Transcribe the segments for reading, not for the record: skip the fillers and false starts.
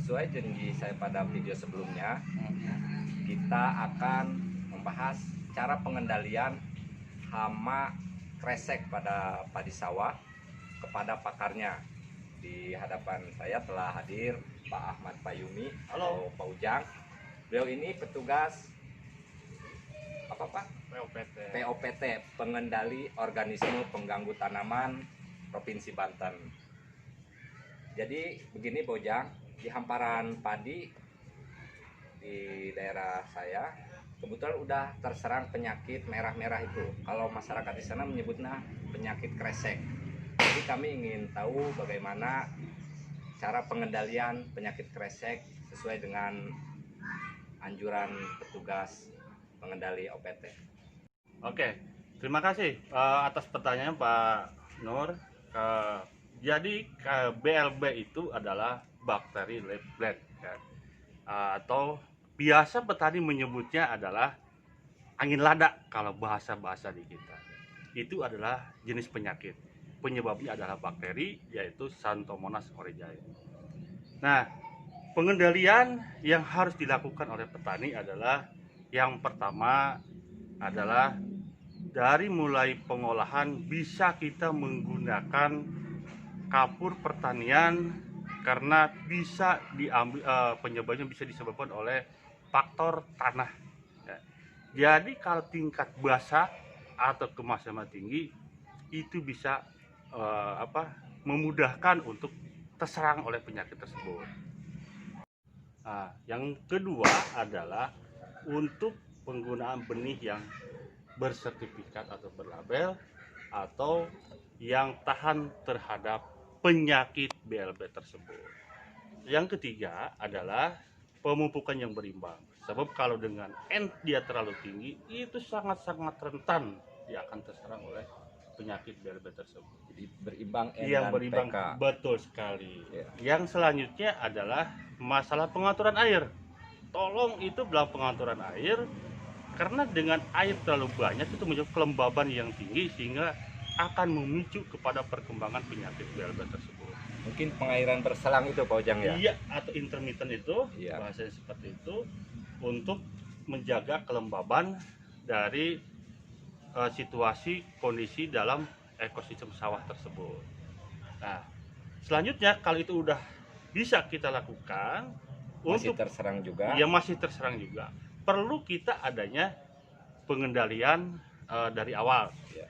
Sesuai janji saya pada video sebelumnya, kita akan membahas cara pengendalian hama kresek pada padi sawah kepada pakarnya. Di hadapan saya telah hadir Pak Ahmad Payumi atau Pak Ujang. Beliau ini petugas apa Pak? POPT, Pengendali Organisme Pengganggu Tanaman Provinsi Banten. Jadi begini Pak Ujang, di hamparan padi di daerah saya kebetulan udah terserang penyakit merah-merah itu. Kalau masyarakat di sana menyebutnya penyakit kresek. Jadi kami ingin tahu bagaimana cara pengendalian penyakit kresek sesuai dengan anjuran petugas pengendali OPT. Oke, terima kasih atas pertanyaan Pak Nur. Jadi BLB itu adalah bakteri leaf blade, kan? Atau biasa petani menyebutnya adalah angin lada kalau bahasa di kita. Itu adalah jenis penyakit. Penyebabnya adalah bakteri, yaitu Xanthomonas aeruginosa. Nah, pengendalian yang harus dilakukan oleh petani adalah yang pertama adalah dari mulai pengolahan bisa kita menggunakan kapur pertanian karena bisa diambil penyebabnya bisa disebabkan oleh faktor tanah. Ya. Jadi kalau tingkat basah atau kemasan tinggi itu bisa memudahkan untuk terserang oleh penyakit tersebut. Nah, yang kedua adalah untuk penggunaan benih yang bersertifikat atau berlabel atau yang tahan terhadap penyakit BLB tersebut. Yang ketiga adalah pemupukan yang berimbang. Sebab kalau dengan N dia terlalu tinggi, itu sangat-sangat rentan dia akan terserang oleh penyakit BLB tersebut. Jadi berimbang N yang dan berimbang, PK. betul sekali. Ya. Yang selanjutnya adalah masalah pengaturan air. Tolong itu dalam pengaturan air, karena dengan air terlalu banyak itu menyebabkan kelembaban yang tinggi sehingga akan memicu kepada perkembangan penyakit BLB tersebut. Mungkin pengairan berselang itu Pak Ujang ya? Iya, atau intermittent itu, Iya. bahasanya seperti itu, untuk menjaga kelembaban dari situasi kondisi dalam ekosistem sawah tersebut. Nah, selanjutnya kalau itu udah bisa kita lakukan, Masih untuk terserang juga? ya masih terserang juga, perlu kita adanya pengendalian dari awal. Ya.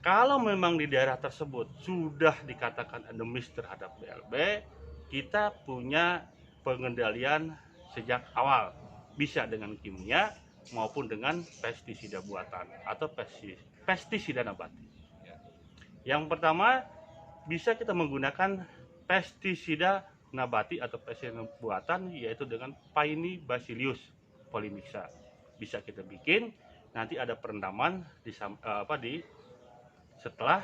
Kalau memang di daerah tersebut sudah dikatakan endemis terhadap BLB, kita punya pengendalian sejak awal, bisa dengan kimia maupun dengan pestisida buatan atau pestisida nabati. Yang pertama, bisa kita menggunakan pestisida nabati atau pestisida buatan, yaitu dengan Piney Bacillus polymixa. Bisa kita bikin, nanti ada perendaman setelah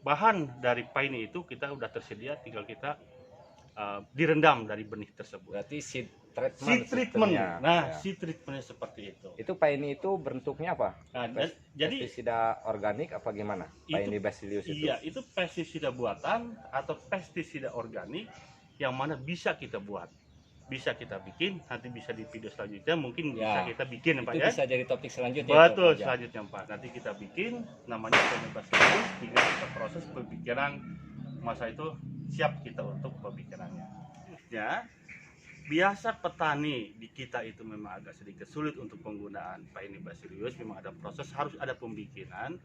bahan dari Piney itu kita udah tersedia, tinggal kita direndam dari benih tersebut. Berarti seed treatment. Nah, seed treatmentnya seperti itu. Itu Piney itu bentuknya apa? Nah, jadi pestisida organik apa gimana? Piney Bacillus itu? Iya, itu pestisida buatan atau pestisida organik yang mana bisa kita buat, bisa kita bikin. Nanti bisa di video selanjutnya mungkin bisa kita bikin Pak ya. Itu bisa jadi topik selanjutnya. Betul, selanjutnya Pak. Nanti kita bikin namanya Piney Bacillus, tinggal kita proses pemikiran masa itu siap kita untuk pemikirannya. Ya, biasa petani di kita itu memang agak sedikit sulit untuk penggunaan Piney Bacillus. Memang ada proses, harus ada pembikinan.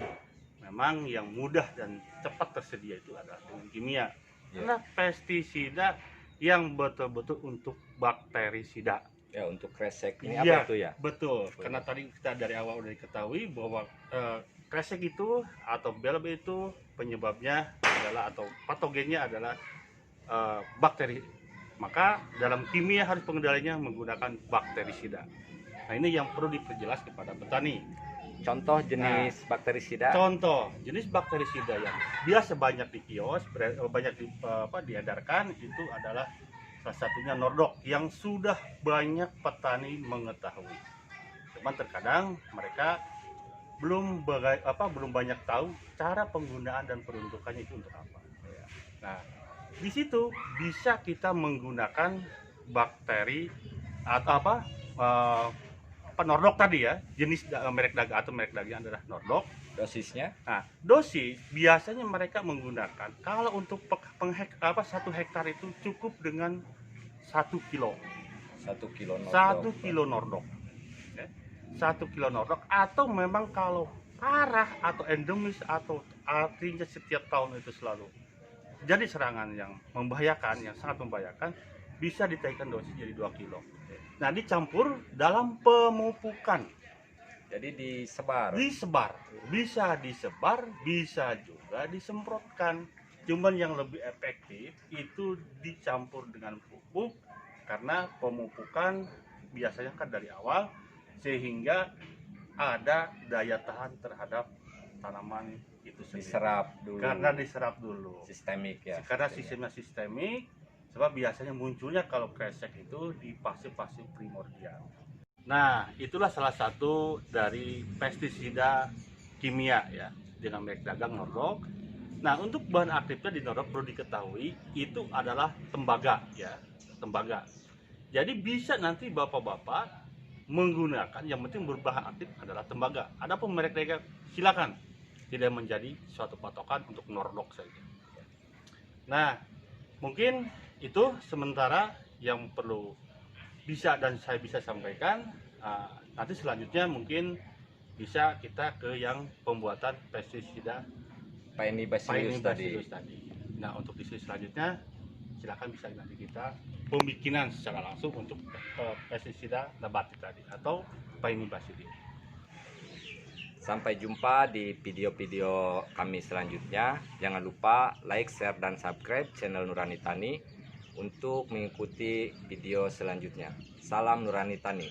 Memang yang mudah dan cepat tersedia itu adalah dengan kimia. Karena pestisida yang betul-betul untuk bakterisida. Ya, untuk kresek ini apa itu ya? Betul. Karena tadi kita dari awal udah diketahui bahwa kresek itu atau BLB itu penyebabnya adalah atau patogennya adalah bakteri. Maka dalam kimia harus pengendaliannya menggunakan bakterisida. Nah, ini yang perlu diperjelas kepada petani. Contoh jenis bakterisida? Contoh jenis bakterisida yang biasa banyak di kios, banyak diedarkan itu adalah salah satunya Nordok yang sudah banyak petani mengetahui. Cuman terkadang mereka belum banyak tahu cara penggunaan dan peruntukannya itu untuk apa. Nah, di situ bisa kita menggunakan bakteri atau nordok tadi ya, jenis merek daging atau merek daging adalah nordok. Dosisnya Nah, dosis biasanya mereka menggunakan kalau untuk satu hektar itu cukup dengan 1 kilo. 1 kilo nordok. 1 kilo nordok. Ya. 1 kilo nordok, atau memang kalau parah atau endemis atau artinya setiap tahun itu selalu jadi serangan yang membahayakan, yang sangat membahayakan, bisa ditaikkan dosis jadi 2 kilo. Nah, dicampur dalam pemupukan. Jadi disebar. Bisa disebar, bisa juga disemprotkan. Cuman yang lebih efektif itu dicampur dengan pupuk, karena pemupukan biasanya kan dari awal, sehingga ada daya tahan terhadap tanaman itu sendiri. Diserap dulu. Sistemik ya. Karena sistemnya sistemik, sebab biasanya munculnya kalau kresek itu di pasif-pasif primordial. Nah, itulah salah satu dari pestisida kimia ya, dengan merek dagang nordok. Nah, untuk bahan aktifnya di nordok perlu diketahui itu adalah tembaga ya, tembaga. Jadi bisa nanti bapak-bapak menggunakan, yang penting berbahan aktif adalah tembaga. Adapun merek dagang silakan, tidak menjadi suatu patokan untuk nordok saja. Nah, mungkin itu sementara yang perlu saya bisa sampaikan. Nanti selanjutnya mungkin bisa kita ke yang pembuatan pestisida Paenibacillus tadi. Nah, untuk diskusi selanjutnya silakan bisa nanti kita pembikinan secara langsung untuk pestisida nabati tadi atau Paenibacillus. Sampai jumpa di video-video kami selanjutnya. Jangan lupa like, share, dan subscribe channel Nurani Tani untuk mengikuti video selanjutnya. Salam Nurani Tani.